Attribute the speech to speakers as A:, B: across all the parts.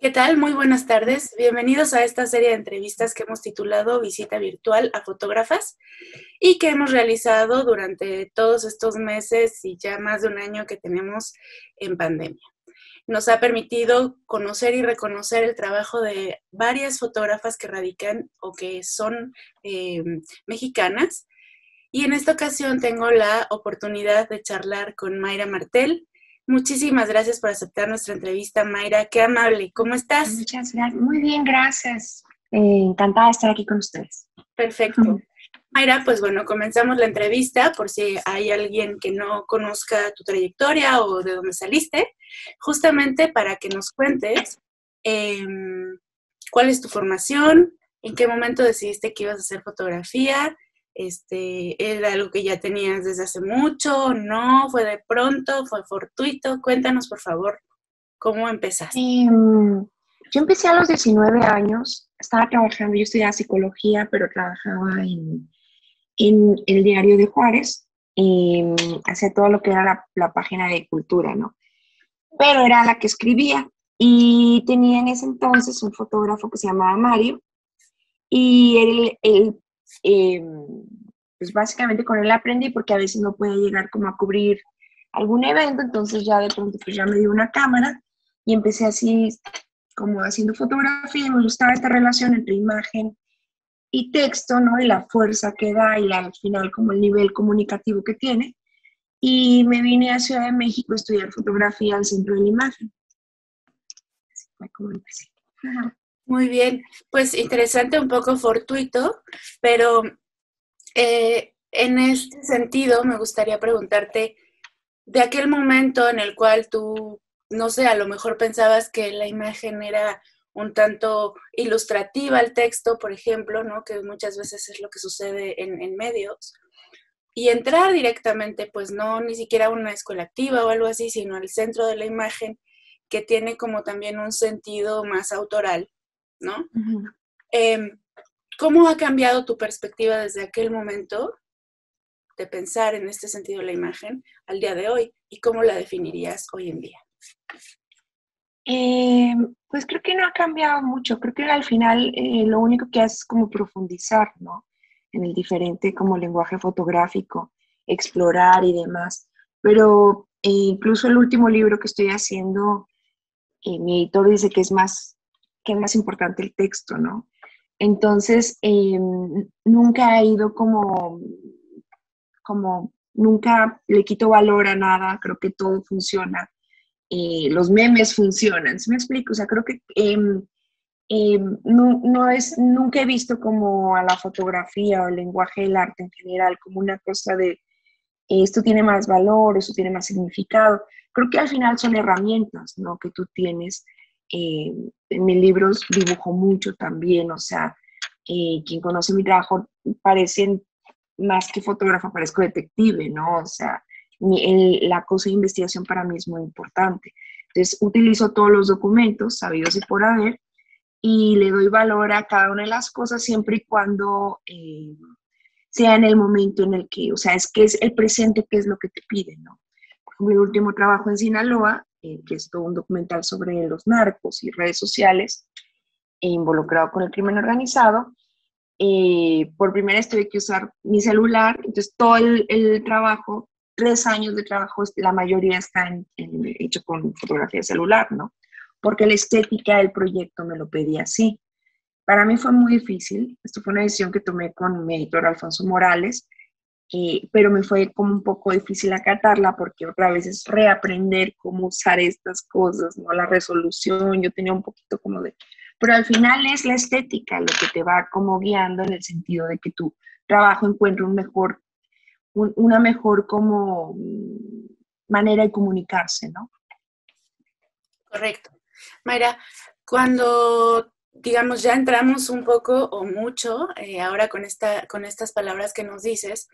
A: ¿Qué tal? Muy buenas tardes. Bienvenidos a esta serie de entrevistas que hemos titulado Visita Virtual a Fotógrafas y que hemos realizado durante todos estos meses y ya más de un año que tenemos en pandemia. Nos ha permitido conocer y reconocer el trabajo de varias fotógrafas que radican o que son mexicanas. Y en esta ocasión tengo la oportunidad de charlar con Mayra Martel. Muchísimas gracias por aceptar nuestra entrevista, Mayra. Qué amable. ¿Cómo estás?
B: Muchas gracias. Muy bien, gracias. Encantada de estar aquí con ustedes.
A: Perfecto. Mayra, pues bueno, comenzamos la entrevista por si hay alguien que no conozca tu trayectoria o de dónde saliste, justamente para que nos cuentes eh, cuál es tu formación, en qué momento decidiste que ibas a hacer fotografía, ¿era algo que ya tenías desde hace mucho? ¿No? ¿Fue de pronto? ¿Fue fortuito? Cuéntanos, por favor, cómo empezaste.
B: Yo empecé a los 19 años, estaba trabajando, yo estudiaba psicología, pero trabajaba en el diario de Juárez, hacía todo lo que era la página de cultura, ¿no? Pero era la que escribía y tenía en ese entonces un fotógrafo que se llamaba Mario y eh, pues básicamente con él aprendí porque a veces no podía llegar como a cubrir algún evento, entonces ya de pronto pues ya me dio una cámara y empecé así como haciendo fotografía y me gustaba esta relación entre imagen y texto, ¿no? Y la fuerza que da y al final como el nivel comunicativo que tiene. Y me vine a Ciudad de México a estudiar fotografía al Centro de la Imagen. Así fue como empecé. Ajá.
A: Muy bien, pues interesante, un poco fortuito, pero en este sentido me gustaría preguntarte, de aquel momento en el cual tú, no sé, a lo mejor pensabas que la imagen era un tanto ilustrativa al texto, por ejemplo, ¿no? Que muchas veces es lo que sucede en medios, y entrar directamente, pues no ni siquiera a una escuela activa o algo así, sino al centro de la imagen, que tiene como también un sentido más autoral, ¿no?
B: Ujú.
A: Eh, ¿Cómo ha cambiado tu perspectiva desde aquel momento de pensar en este sentido la imagen al día de hoy y cómo la definirías hoy en día?
B: Eh, pues creo que no ha cambiado mucho, creo que al final lo único que hace es como profundizar, ¿no? En el diferente como lenguaje fotográfico, explorar y demás. Pero incluso el último libro que estoy haciendo, mi editor dice que es más importante el texto, ¿no? Entonces, nunca he ido como, nunca le quito valor a nada, creo que todo funciona, los memes funcionan, ¿sí me explico? O sea, creo que nunca he visto como a la fotografía o el lenguaje del arte en general como una cosa de esto tiene más valor, esto tiene más significado. Creo que al final son herramientas, ¿no? Que tú tienes. Eh, en mis libros dibujo mucho también, o sea, quien conoce mi trabajo parecen más que fotógrafa, parezco detective, ¿no? O sea, la cosa de investigación para mí es muy importante. Entonces, utilizo todos los documentos sabidos y por haber y le doy valor a cada una de las cosas siempre y cuando sea en el momento en el que, o sea, es que es el presente, que es lo que te piden, ¿no? Por ejemplo, el último trabajo en Sinaloa, que es todo un documental sobre los narcos y redes sociales, involucrado con el crimen organizado, por primera vez tuve que usar mi celular, entonces todo el trabajo, 3 años de trabajo, la mayoría está hecho con fotografía de celular, ¿no? Porque la estética del proyecto me lo pedía así. Para mí fue muy difícil, esto fue una decisión que tomé con mi editor Alfonso Morales, pero me fue como un poco difícil acatarla porque otra vez es reaprender cómo usar estas cosas, ¿no? La resolución, yo tenía un poquito como de... Pero al final es la estética lo que te va como guiando en el sentido de que tu trabajo encuentre una mejor como manera de comunicarse, ¿no?
A: Correcto. Mayra, cuando, digamos, ya entramos un poco o mucho, ahora con estas palabras que nos dices,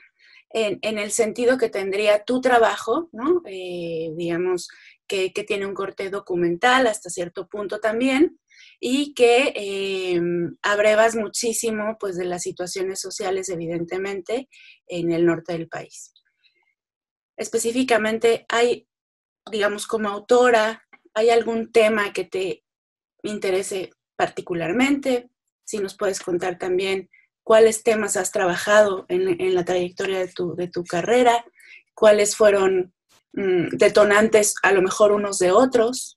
A: en el sentido que tendría tu trabajo, ¿no? Digamos, que tiene un corte documental hasta cierto punto también, y que abrevas muchísimo, pues, de las situaciones sociales, evidentemente, en el norte del país. Específicamente, hay, digamos, como autora, ¿hay algún tema que te interese particularmente, si nos puedes contar también cuáles temas has trabajado en la trayectoria de tu carrera, cuáles fueron detonantes a lo mejor unos de otros.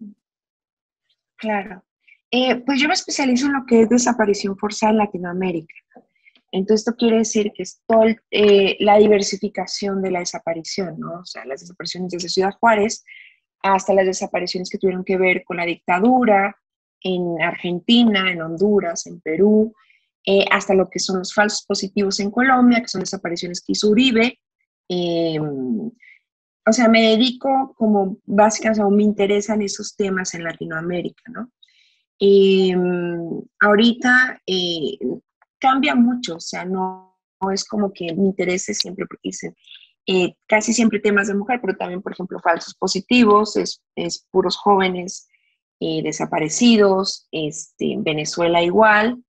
B: Claro. Pues yo me especializo en lo que es desaparición forzada en Latinoamérica. Entonces, esto quiere decir que es toda la diversificación de la desaparición, ¿no? O sea, las desapariciones desde Ciudad Juárez hasta las desapariciones que tuvieron que ver con la dictadura en Argentina, en Honduras, en Perú, hasta lo que son los falsos positivos en Colombia, que son desapariciones que hizo Uribe. O sea, me dedico como básicamente, o me interesan esos temas en Latinoamérica, ¿no? Ahorita cambia mucho, o sea, no es como que me interese siempre, porque dicen casi siempre temas de mujer, pero también, por ejemplo, falsos positivos, es puros jóvenes desaparecidos, Venezuela igual.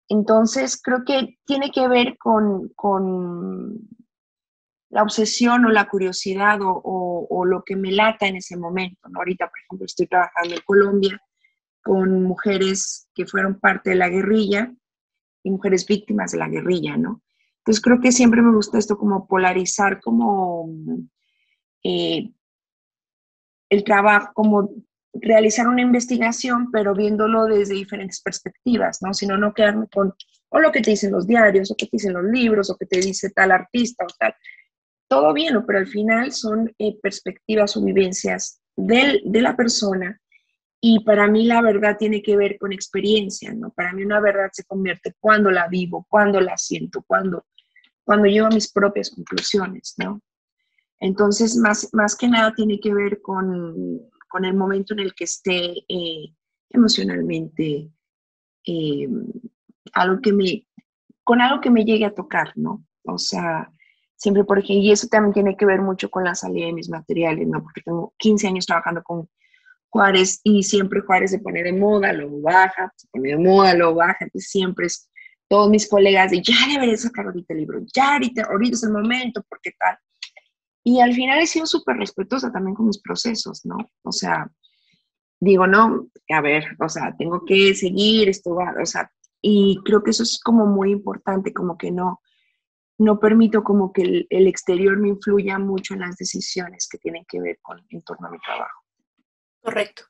B: Entonces, creo que tiene que ver con la obsesión o la curiosidad o lo que me lata en ese momento, ¿no? Ahorita, por ejemplo, estoy trabajando en Colombia con mujeres que fueron parte de la guerrilla y mujeres víctimas de la guerrilla, ¿no? Entonces creo que siempre me gusta esto como polarizar como eh, el trabajo, como realizar una investigación, pero viéndolo desde diferentes perspectivas, ¿no? Sino no quedarme con o lo que te dicen los diarios, o que te dicen los libros, o que te dice tal artista o tal. Todo bien, ¿no? Pero al final son perspectivas o vivencias de la persona. Y para mí la verdad tiene que ver con experiencia, ¿no? Para mí una verdad se convierte cuando la vivo, cuando la siento, cuando llego a mis propias conclusiones, ¿no? Entonces, más que nada tiene que ver con el momento en el que esté emocionalmente, eh, algo que con algo que me llegue a tocar, ¿no? O sea, siempre, por ejemplo, y eso también tiene que ver mucho con la salida de mis materiales, ¿no? Porque tengo 15 años trabajando con Juárez y siempre Juárez se pone de moda, luego baja, se pone de moda, luego baja, entonces siempre es todos mis colegas de ya debería sacar ahorita el libro, ya ahorita es el momento, porque tal. Y al final he sido súper respetuosa también con mis procesos, ¿no? O sea, digo, no, a ver, o sea, tengo que seguir esto, o sea, y creo que eso es como muy importante, como que no permito como que el exterior me influya mucho en las decisiones que tienen que ver con en torno a mi trabajo.
A: Correcto.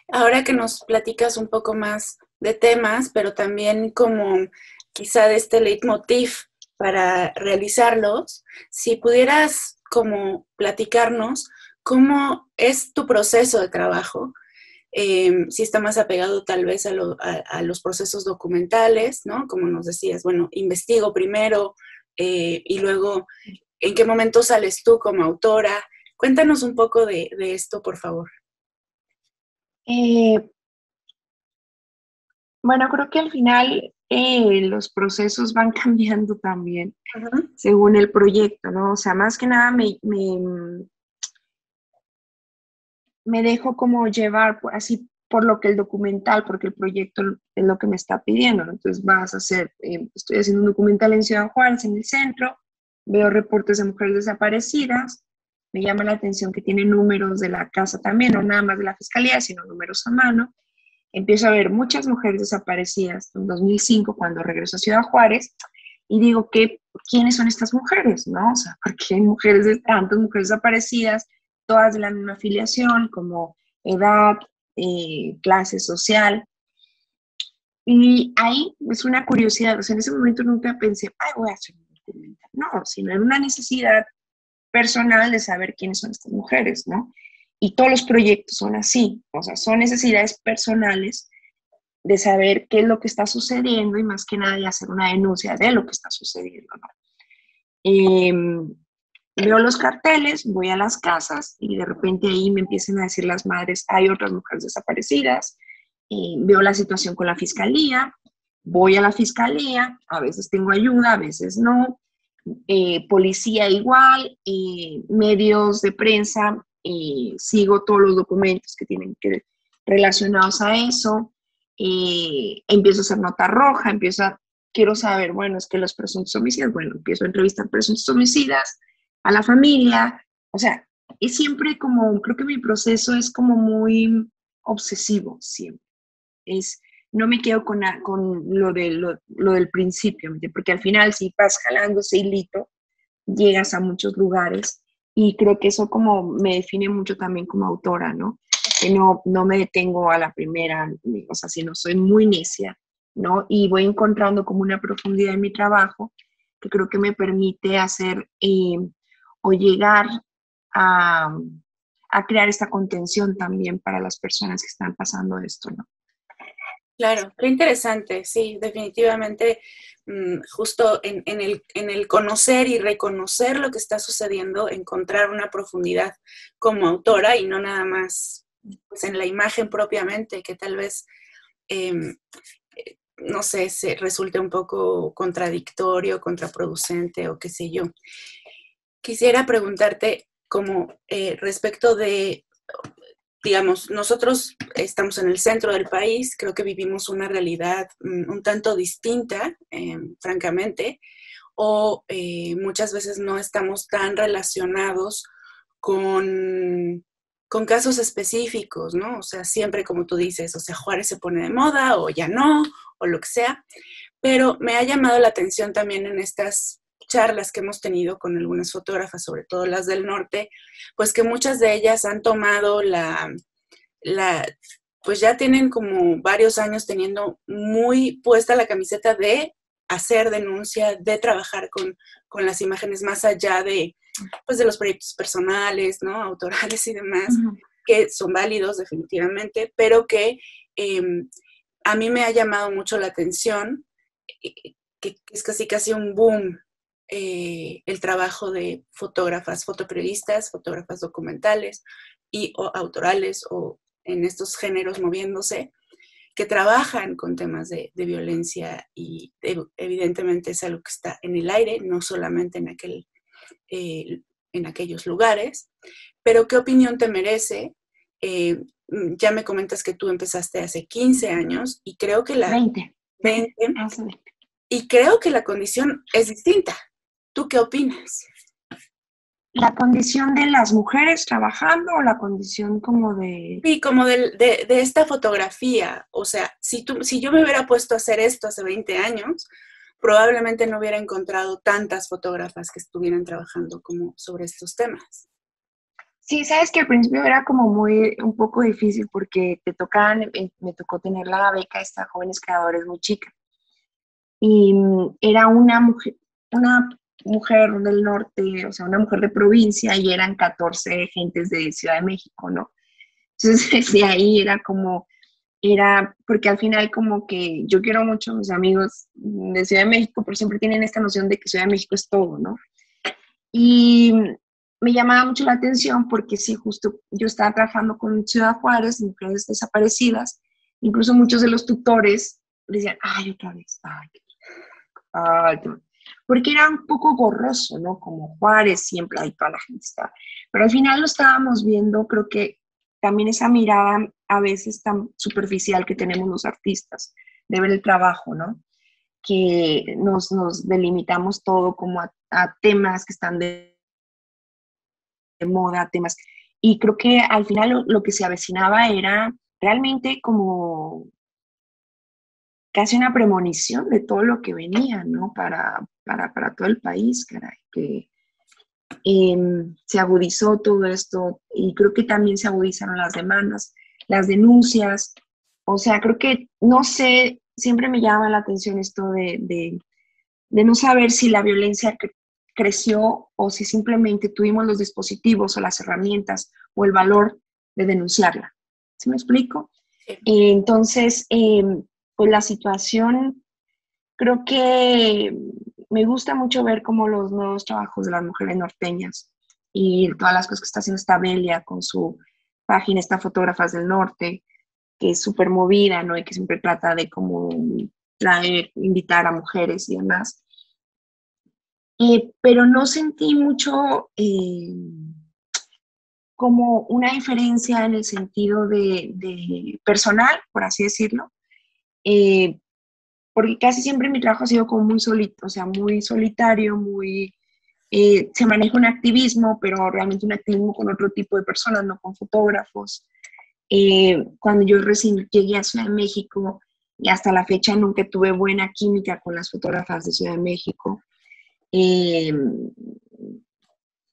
A: Ahora que nos platicas un poco más de temas, pero también como quizá de este leitmotiv para realizarlos, si pudieras como platicarnos cómo es tu proceso de trabajo, si está más apegado tal vez a los procesos documentales, ¿no? Como nos decías, bueno, investigo primero y luego, ¿en qué momento sales tú como autora? Cuéntanos un poco de esto, por favor.
B: Eh, bueno, creo que al final los procesos van cambiando también
A: Uh-huh.
B: según el proyecto, ¿no? O sea, más que nada me dejo como llevar así por lo que el documental, porque el proyecto es lo que me está pidiendo, ¿no? Entonces vas a hacer, estoy haciendo un documental en Ciudad Juárez, en el centro, veo reportes de mujeres desaparecidas, me llama la atención que tiene números de la casa también, no nada más de la fiscalía, sino números a mano. Empiezo a ver muchas mujeres desaparecidas en 2005 cuando regreso a Ciudad Juárez y digo, ¿quiénes son estas mujeres? ¿No? O sea, porque hay mujeres, tantas mujeres desaparecidas, todas de la misma afiliación, como edad, clase social. Y ahí es una curiosidad, o sea, en ese momento nunca pensé, ay, voy a hacer un documental. No, sino era una necesidad personal de saber quiénes son estas mujeres, ¿no? Y todos los proyectos son así, o sea, son necesidades personales de saber qué es lo que está sucediendo y más que nada de hacer una denuncia de lo que está sucediendo, ¿no? Eh, Veo los carteles, voy a las casas y de repente ahí me empiezan a decir las madres, hay otras mujeres desaparecidas, veo la situación con la fiscalía, voy a la fiscalía, a veces tengo ayuda, a veces no, policía igual, medios de prensa, sigo todos los documentos que tienen que relacionados a eso, empiezo a hacer nota roja, quiero saber, bueno, es que los presuntos homicidas, bueno, empiezo a entrevistar presuntos homicidas, a la familia, o sea, es siempre como, creo que mi proceso es como muy obsesivo, siempre. No me quedo con lo del principio, porque al final si vas jalando ese hilito, llegas a muchos lugares y creo que eso como me define mucho también como autora, ¿no? Que no me detengo a la primera, o sea, sino soy muy necia, ¿no? Y voy encontrando como una profundidad en mi trabajo que creo que me permite hacer o llegar a, a crear esta contención también para las personas que están pasando esto, ¿no?
A: Claro, qué interesante, sí, definitivamente, justo en el conocer y reconocer lo que está sucediendo, encontrar una profundidad como autora y no nada más pues, en la imagen propiamente, que tal vez, no sé, se resulte un poco contradictorio, contraproducente o qué sé yo. Quisiera preguntarte como respecto de digamos, nosotros estamos en el centro del país, creo que vivimos una realidad un tanto distinta, francamente, o muchas veces no estamos tan relacionados con casos específicos, ¿no? O sea, siempre como tú dices, o sea, Juárez se pone de moda o ya no, o lo que sea, pero me ha llamado la atención también en estas charlas que hemos tenido con algunas fotógrafas, sobre todo las del norte, pues que muchas de ellas han tomado la pues ya tienen como varios años teniendo muy puesta la camiseta de hacer denuncia, de trabajar con las imágenes más allá de, pues de los proyectos personales, ¿no? Autorales y demás, que son válidos definitivamente, pero que a mí me ha llamado mucho la atención, que es casi un boom el trabajo de fotógrafas, fotoperiodistas, fotógrafas documentales y o autorales o en estos géneros moviéndose, que trabajan con temas de violencia y evidentemente es algo que está en el aire, no solamente en aquellos lugares. Pero ¿qué opinión te merece? Ya me comentas que tú empezaste hace 15 años y creo que
B: 20.
A: Y creo que la condición es distinta. ¿Tú qué opinas?
B: ¿La condición de las mujeres trabajando o la condición como de...?
A: Sí, como de esta fotografía. O sea, si yo me hubiera puesto a hacer esto hace 20 años, probablemente no hubiera encontrado tantas fotógrafas que estuvieran trabajando como sobre estos temas.
B: Sí, sabes que al principio era como un poco difícil porque me tocó tener la beca de estas jóvenes creadores muy chica. Y era una mujer del norte, o sea, una mujer de provincia y eran 14 gentes de Ciudad de México, ¿no? Entonces, desde ahí porque al final como que yo quiero mucho a mis amigos de Ciudad de México, pero siempre tienen esta noción de que Ciudad de México es todo, ¿no? Y me llamaba mucho la atención porque sí, justo yo estaba trabajando con Ciudad Juárez, mujeres desaparecidas, incluso muchos de los tutores decían, ay, otra vez, ay, porque era un poco borroso, ¿no? Como Juárez, siempre ahí toda la gente está. Pero al final lo estábamos viendo, creo que también esa mirada a veces tan superficial que tenemos los artistas, de ver el trabajo, ¿no? Que nos delimitamos todo como a temas que están de moda, temas. Y creo que al final lo que se avecinaba era realmente como casi una premonición de todo lo que venía, ¿no? Para todo el país, caray, que se agudizó todo esto y creo que también se agudizaron las demandas, las denuncias, o sea, creo que, no sé, siempre me llama la atención esto de no saber si la violencia creció o si simplemente tuvimos los dispositivos o las herramientas o el valor de denunciarla. ¿Sí me explico?
A: Sí.
B: Entonces, pues la situación, creo que me gusta mucho ver como los nuevos trabajos de las mujeres norteñas y todas las cosas que está haciendo esta Belia con su página, esta Fotógrafas del Norte, que es súper movida, ¿no? Y que siempre trata de como invitar a mujeres y demás. Pero no sentí mucho como una diferencia en el sentido de personal, por así decirlo, porque casi siempre mi trabajo ha sido como muy solito, o sea, muy solitario, se maneja un activismo, pero realmente un activismo con otro tipo de personas, no con fotógrafos. Cuando yo recién llegué a Ciudad de México, y hasta la fecha nunca tuve buena química con las fotógrafas de Ciudad de México. Eh,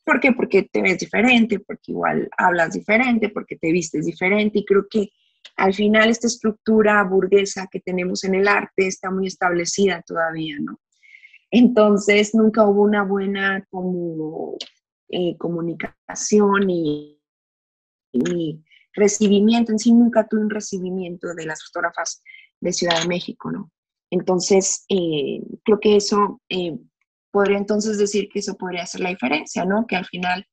B: ¿Por qué? Porque te ves diferente, porque igual hablas diferente, porque te vistes diferente, y creo que al final esta estructura burguesa que tenemos en el arte está muy establecida todavía, ¿no? Entonces nunca hubo una buena como, comunicación y recibimiento, en sí nunca tuve un recibimiento de las fotógrafas de Ciudad de México, ¿no? Entonces, creo que eso, podría entonces decir que eso podría ser la diferencia, ¿no? Que al final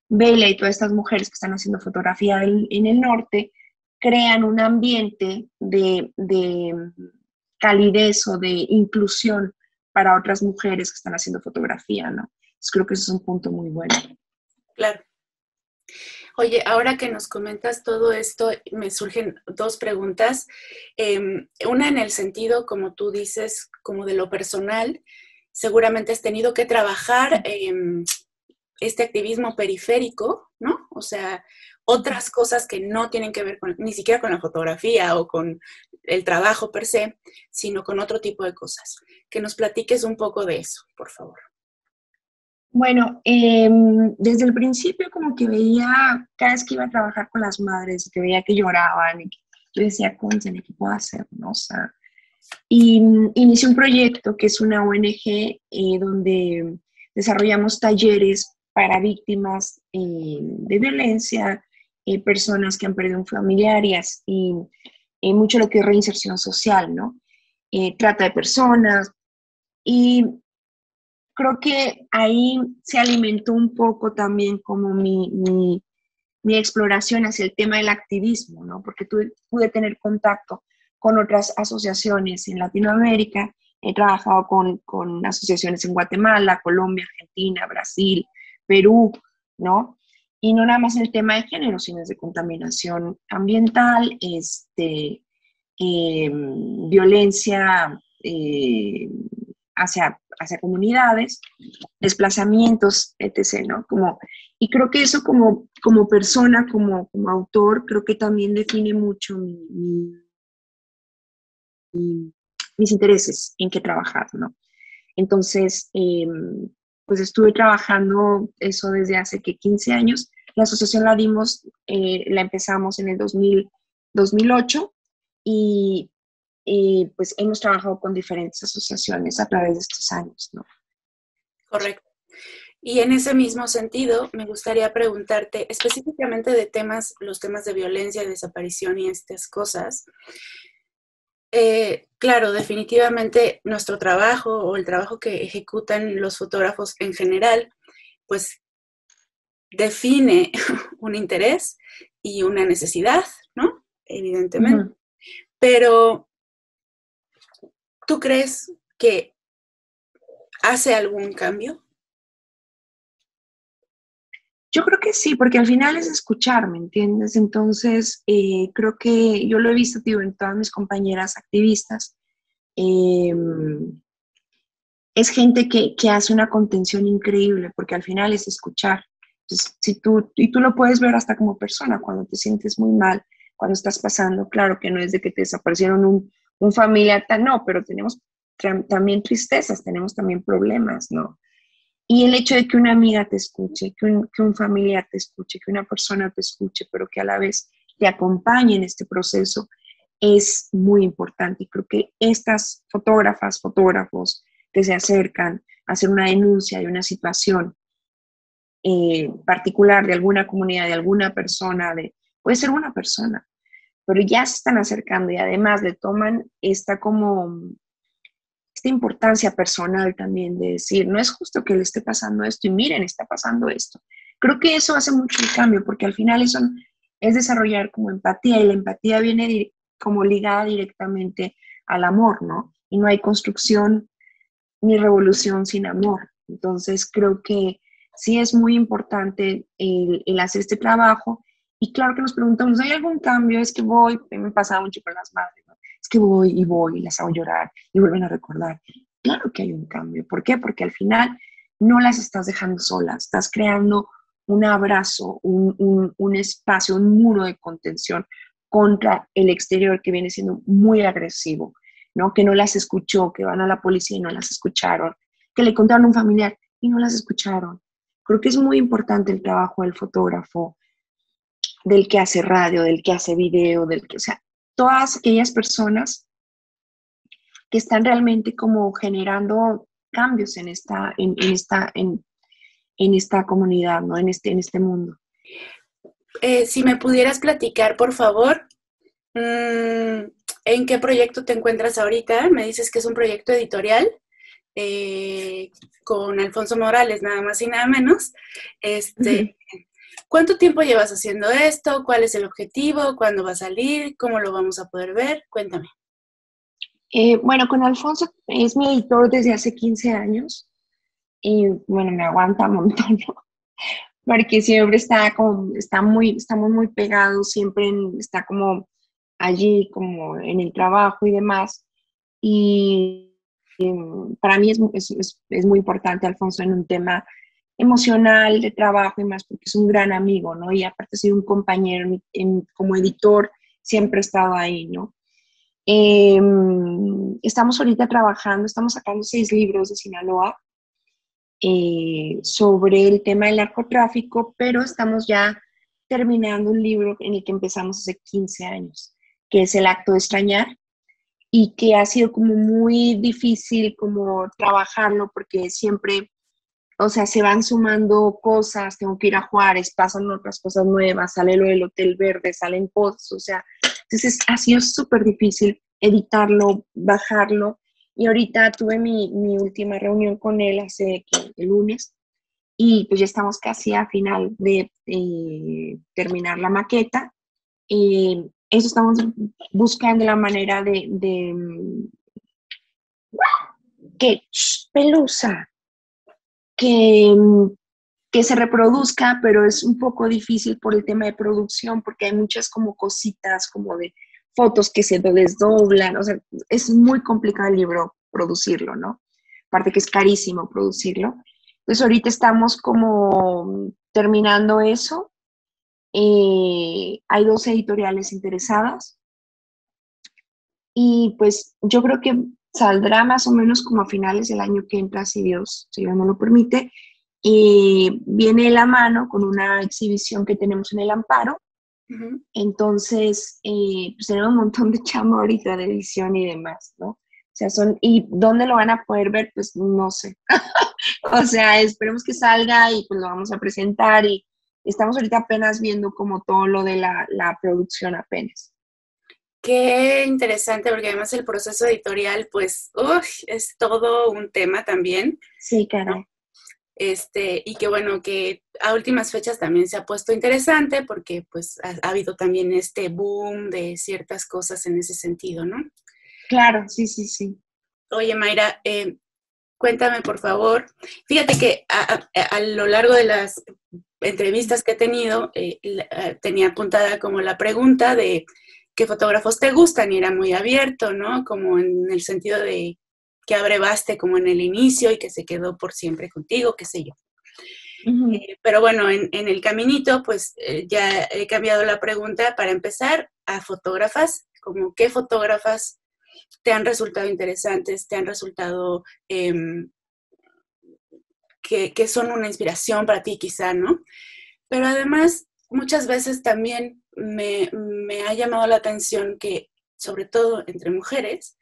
B: Vela y todas estas mujeres que están haciendo fotografía en el norte crean un ambiente de calidez o de inclusión para otras mujeres que están haciendo fotografía, ¿no? Entonces creo que eso es un punto muy bueno.
A: Claro. Oye, ahora que nos comentas todo esto, me surgen dos preguntas. Una en el sentido, como tú dices, como de lo personal. Seguramente has tenido que trabajar este activismo periférico, ¿no? O sea, otras cosas que no tienen que ver con, ni siquiera con la fotografía o con el trabajo per se, sino con otro tipo de cosas. Que nos platiques un poco de eso, por favor.
B: Bueno, desde el principio como que veía, cada vez que iba a trabajar con las madres, que veía que lloraban, y yo decía, cónchale, ¿qué puedo hacer? ¿No? O sea, y inicié un proyecto que es una ONG donde desarrollamos talleres para víctimas de violencia, personas que han perdido un familiar y mucho lo que es reinserción social, ¿no? Trata de personas. Y creo que ahí se alimentó un poco también como mi exploración hacia el tema del activismo, ¿no? Porque pude tener contacto con otras asociaciones en Latinoamérica. He trabajado con asociaciones en Guatemala, Colombia, Argentina, Brasil, Perú, ¿no? Y no nada más en el tema de género, sino desde contaminación ambiental, violencia hacia comunidades, desplazamientos, etc., ¿no? Y creo que eso como persona, como autor, creo que también define mucho mis intereses en qué trabajar, ¿no? Entonces, pues estuve trabajando eso desde hace que 15 años. La asociación la empezamos en el 2008 y pues hemos trabajado con diferentes asociaciones a través de estos años, ¿no?
A: Correcto. Y en ese mismo sentido, me gustaría preguntarte específicamente de temas, los temas de violencia, desaparición y estas cosas. Claro, definitivamente nuestro trabajo o el trabajo que ejecutan los fotógrafos en general, pues define un interés y una necesidad, ¿no? Evidentemente. Uh-huh. Pero, ¿tú crees que hace algún cambio?
B: Yo creo que sí, porque al final es escuchar, ¿me entiendes? Entonces, creo que yo lo he visto, tío, en todas mis compañeras activistas. Es gente que hace una contención increíble, porque al final es escuchar. Entonces, y tú lo puedes ver hasta como persona, cuando te sientes muy mal, cuando estás pasando, claro que no es de que te desaparecieron un familiar, no, pero tenemos también tristezas, tenemos también problemas, ¿no? Y el hecho de que una amiga te escuche, que un familiar te escuche, que una persona te escuche, pero que a la vez te acompañe en este proceso, es muy importante. Y creo que estas fotógrafos que se acercan a hacer una denuncia de una situación particular de alguna comunidad, de alguna persona, puede ser una persona, pero ya se están acercando y además le toman esta importancia personal también de decir, no es justo que le esté pasando esto y miren, está pasando esto. Creo que eso hace mucho el cambio, porque al final eso es desarrollar como empatía, y la empatía viene como ligada directamente al amor, ¿no? Y no hay construcción ni revolución sin amor. Entonces creo que sí es muy importante el hacer este trabajo. Y claro que nos preguntamos, ¿hay algún cambio? Es que me pasa mucho con las madres, ¿no? Es que voy y las hago llorar y vuelven a recordar. Claro que hay un cambio. ¿Por qué? Porque al final no las estás dejando solas, estás creando un abrazo, un espacio, un muro de contención contra el exterior, que viene siendo muy agresivo, ¿no? Que no las escuchó, que van a la policía y no las escucharon, que le contaron a un familiar y no las escucharon. Creo que es muy importante el trabajo del fotógrafo, del que hace radio, del que hace video, o sea, todas aquellas personas que están realmente como generando cambios en esta comunidad, ¿no? En este mundo.
A: Si me pudieras platicar, por favor, ¿en qué proyecto te encuentras ahorita? Me dices que es un proyecto editorial con Alfonso Morales, nada más y nada menos. ¿Cuánto tiempo llevas haciendo esto? ¿Cuál es el objetivo? ¿Cuándo va a salir? ¿Cómo lo vamos a poder ver? Cuéntame.
B: Bueno, con Alfonso es mi editor desde hace 15 años y bueno, me aguanta un montón, ¿no? Porque siempre estamos muy pegados, siempre está como allí, como en el trabajo y demás. Y para mí es muy importante Alfonso en un tema emocional, de trabajo y más, porque es un gran amigo, ¿no? Y aparte soy un compañero como editor, siempre he estado ahí, ¿no? Estamos ahorita trabajando, estamos sacando 6 libros de Sinaloa sobre el tema del narcotráfico, pero estamos ya terminando un libro en el que empezamos hace 15 años, que es El acto de extrañar, y que ha sido como muy difícil como trabajarlo porque siempre, o sea, se van sumando cosas, tengo que ir a Juárez, pasan otras cosas nuevas, sale lo del Hotel Verde, salen posts, o sea, entonces ha sido súper difícil editarlo, bajarlo, y ahorita tuve mi última reunión con él el lunes, y pues ya estamos casi a final de terminar la maqueta. Eso estamos buscando la manera de que Pelusa, que, que se reproduzca, pero es un poco difícil por el tema de producción, porque hay muchas como cositas, como de fotos que se desdoblan, o sea, es muy complicado el libro producirlo, ¿no? Aparte que es carísimo producirlo. Entonces ahorita estamos como terminando eso. Hay 2 editoriales interesadas y pues yo creo que saldrá más o menos como a finales del año que entra, si Dios no lo permite. Viene de la mano con una exhibición que tenemos en el Amparo. Uh-huh. Entonces, pues tenemos un montón de chamba ahorita de edición y demás, ¿no? O sea, ¿y dónde lo van a poder ver? Pues no sé. O sea, esperemos que salga y pues lo vamos a presentar, y estamos ahorita apenas viendo como todo lo de la producción apenas.
A: Qué interesante, porque además el proceso editorial, pues, es todo un tema también.
B: Sí, caray. ¿No?
A: Y que bueno, que a últimas fechas también se ha puesto interesante porque pues ha habido también este boom de ciertas cosas en ese sentido, ¿no?
B: Claro, sí, sí, sí.
A: Oye, Mayra, cuéntame por favor. Fíjate que a lo largo de las entrevistas que he tenido, tenía apuntada como la pregunta de qué fotógrafos te gustan, y era muy abierto, ¿no? Como en el sentido de que abrevaste como en el inicio y que se quedó por siempre contigo, qué sé yo. Uh-huh. Pero bueno, en el caminito, pues ya he cambiado la pregunta para empezar a fotógrafas, como qué fotógrafas te han resultado interesantes, te han resultado que son una inspiración para ti quizá, ¿no? Pero además, muchas veces también me ha llamado la atención que, sobre todo entre mujeres,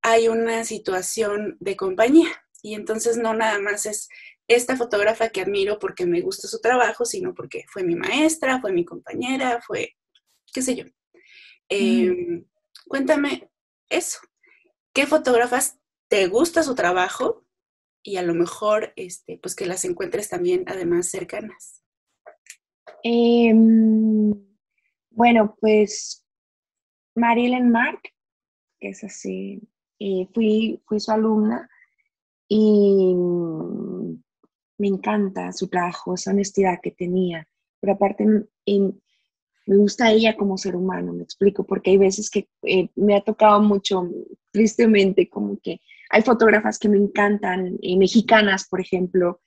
A: hay una situación de compañía, y entonces no nada más es esta fotógrafa que admiro porque me gusta su trabajo, sino porque fue mi maestra, fue mi compañera, fue qué sé yo. Cuéntame eso. ¿Qué fotógrafas te gusta su trabajo? Y a lo mejor pues que las encuentres también además cercanas.
B: Bueno, pues Marilyn Mark, que es así, fui su alumna y me encanta su trabajo, esa honestidad que tenía, pero aparte me gusta ella como ser humano, me explico, porque hay veces que me ha tocado mucho, tristemente, como que hay fotógrafas que me encantan, mexicanas, por ejemplo,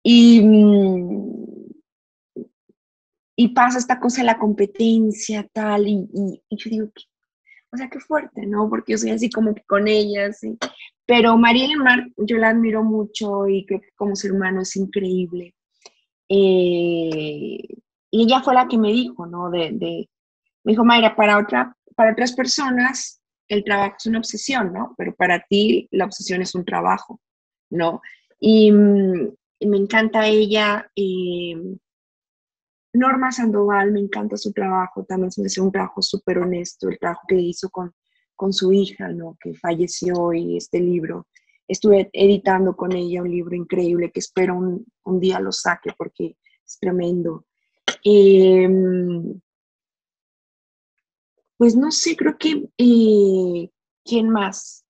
B: y y pasa esta cosa de la competencia, tal, y yo digo, o sea, qué fuerte, ¿no? Porque yo soy así como que con ella, sí. Pero Mariela Mar, yo la admiro mucho y creo que como ser humano es increíble. Y ella fue la que me dijo, ¿no? Me dijo, Mayra, para otras personas el trabajo es una obsesión, ¿no? Pero para ti la obsesión es un trabajo, ¿no? Y me encanta ella. Norma Sandoval, me encanta su trabajo, también se me hace un trabajo súper honesto, el trabajo que hizo con su hija, ¿no? Que falleció, y este libro. Estuve editando con ella un libro increíble que espero un día lo saque porque es tremendo. Eh, pues no sé, creo que, ¿quién más?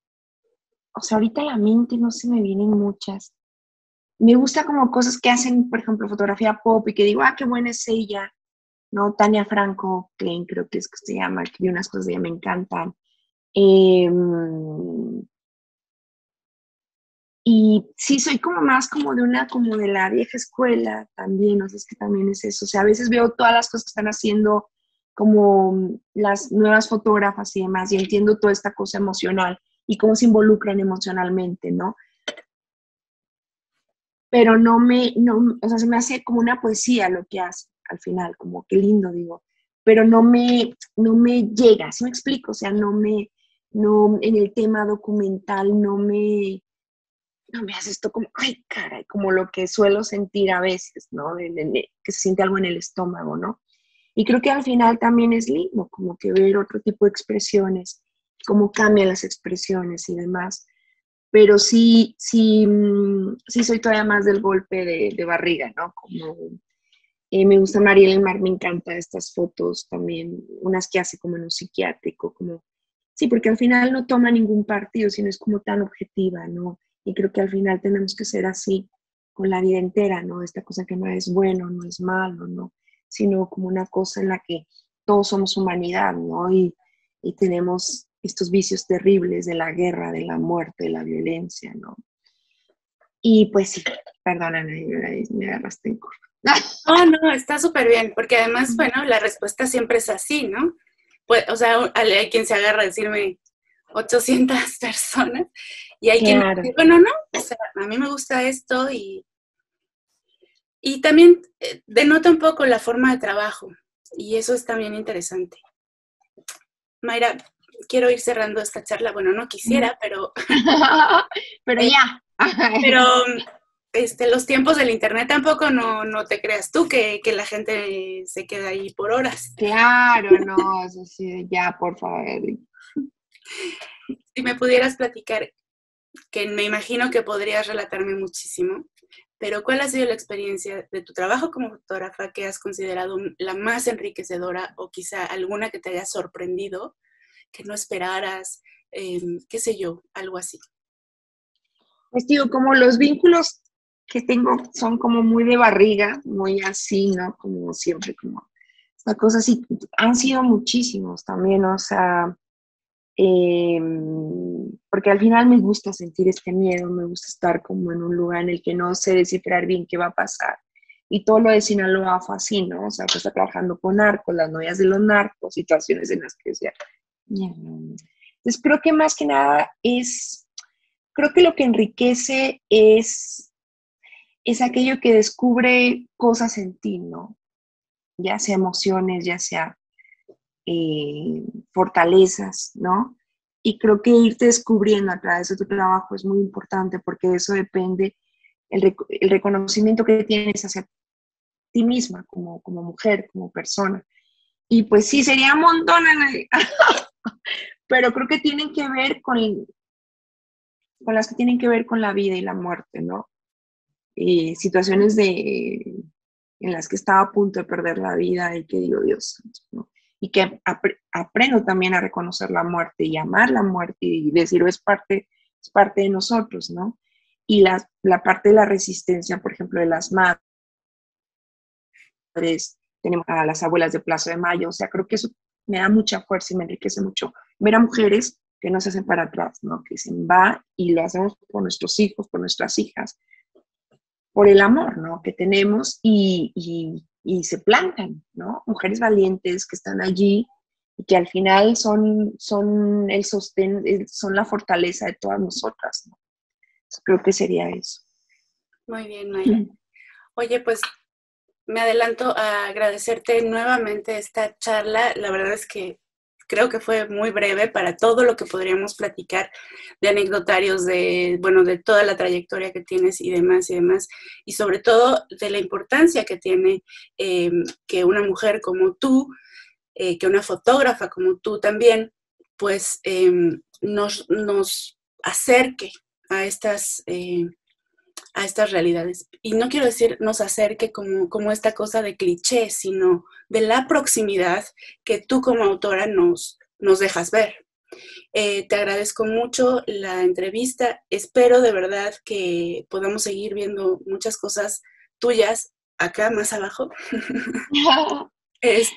B: O sea, ahorita a la mente no se me vienen muchas. Me gusta como cosas que hacen, por ejemplo, fotografía pop y que digo, qué buena es ella, ¿no? Tania Franco Klein, creo que es que se llama, que vi unas cosas de ella, me encantan. Eh, y sí, soy como más como de la vieja escuela también, o sea, es que también es eso. O sea, a veces veo todas las cosas que están haciendo como las nuevas fotógrafas y demás, y entiendo toda esta cosa emocional y cómo se involucran emocionalmente, ¿no? Pero o sea, se me hace como una poesía lo que hace al final, como qué lindo, digo, pero no me llega, ¿sí me explico? O sea, no, en el tema documental no me hace esto como, ay, caray, como lo que suelo sentir a veces, ¿no? Que se siente algo en el estómago, ¿no? Y creo que al final también es lindo, como que ver otro tipo de expresiones, cómo cambian las expresiones y demás. Pero sí soy todavía más del golpe de barriga, ¿no? Como me gusta Mariela Mar, me encanta estas fotos también, unas que hace como en un psiquiátrico, como, sí, porque al final no toma ningún partido, sino es como tan objetiva, ¿no? Y creo que al final tenemos que ser así con la vida entera, ¿no? Esta cosa que no es bueno, no es malo, ¿no? Sino como una cosa en la que todos somos humanidad, ¿no? Y tenemos estos vicios terribles de la guerra, de la muerte, de la violencia, ¿no? Y pues sí, perdóname, me agarraste en curva.
A: No, no, está súper bien, porque además, bueno, la respuesta siempre es así, ¿no? Pues, o sea, hay quien se agarra a decirme 800 personas y hay quien
B: Claro.
A: dice, bueno, no, o sea, a mí me gusta esto y también denota un poco la forma de trabajo y eso es también interesante. Mayra, quiero ir cerrando esta charla, bueno, no quisiera, pero
B: Pero
A: eh,
B: ya.
A: pero los tiempos del internet tampoco no te creas tú que la gente se queda ahí por horas.
B: Claro, no, eso sí, ya, por favor.
A: Si me pudieras platicar, que me imagino que podrías relatarme muchísimo, pero ¿cuál ha sido la experiencia de tu trabajo como fotógrafa que has considerado la más enriquecedora o quizá alguna que te haya sorprendido, que no esperaras, qué sé yo, algo así?
B: Pues digo, como los vínculos que tengo son como muy de barriga, muy así, ¿no? Como siempre, como esta cosa así. Han sido muchísimos también, o sea, eh, porque al final me gusta sentir este miedo, me gusta estar como en un lugar en el que no sé descifrar bien qué va a pasar. Y todo lo de Sinaloa fue así, ¿no? O sea, pues está trabajando con narcos, las novias de los narcos, situaciones en las que decía. Entonces creo que más que nada creo que lo que enriquece es aquello que descubre cosas en ti, ¿no? Ya sea emociones, ya sea fortalezas, ¿no? Y creo que irte descubriendo a través de tu trabajo es muy importante porque de eso depende el reconocimiento que tienes hacia ti misma como mujer, como persona. Y pues sí, sería un montón, pero creo que tienen que ver con las que tienen que ver con la vida y la muerte, ¿no? Situaciones en las que estaba a punto de perder la vida y que digo, Dios, ¿no? Y que aprendo también a reconocer la muerte y amar la muerte y decir, es parte de nosotros, ¿no? Y la parte de la resistencia, por ejemplo, de las madres, tenemos a las abuelas de Plaza de Mayo, o sea, creo que eso me da mucha fuerza y me enriquece mucho ver a mujeres que no se hacen para atrás, ¿no? Que dicen, va y lo hacemos por nuestros hijos, por nuestras hijas, por el amor, ¿no? Que tenemos y y se plantan, ¿no? Mujeres valientes que están allí y que al final son el sostén, son la fortaleza de todas nosotras, ¿no? Creo que sería eso.
A: Muy bien, Mayra. Oye, pues me adelanto a agradecerte nuevamente esta charla. La verdad es que creo que fue muy breve para todo lo que podríamos platicar de anecdotarios, de toda la trayectoria que tienes y demás, y sobre todo de la importancia que tiene que una mujer como tú, que una fotógrafa como tú también, pues nos acerque a estas realidades. Y no quiero decir nos acerque como esta cosa de cliché, sino de la proximidad que tú como autora nos dejas ver. Te agradezco mucho la entrevista. Espero de verdad que podamos seguir viendo muchas cosas tuyas acá más abajo.
B: Ustedes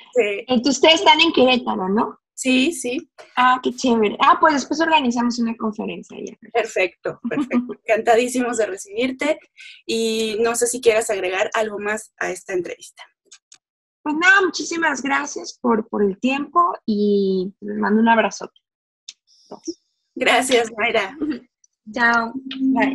B: están en Querétaro, ¿no?
A: Sí, sí.
B: Ah, qué chévere. Ah, pues después organizamos una conferencia ya.
A: Perfecto. Encantadísimos de recibirte y no sé si quieras agregar algo más a esta entrevista.
B: Pues nada, muchísimas gracias por el tiempo y les mando un abrazote.
A: Gracias, Mayra.
B: Chao. Bye.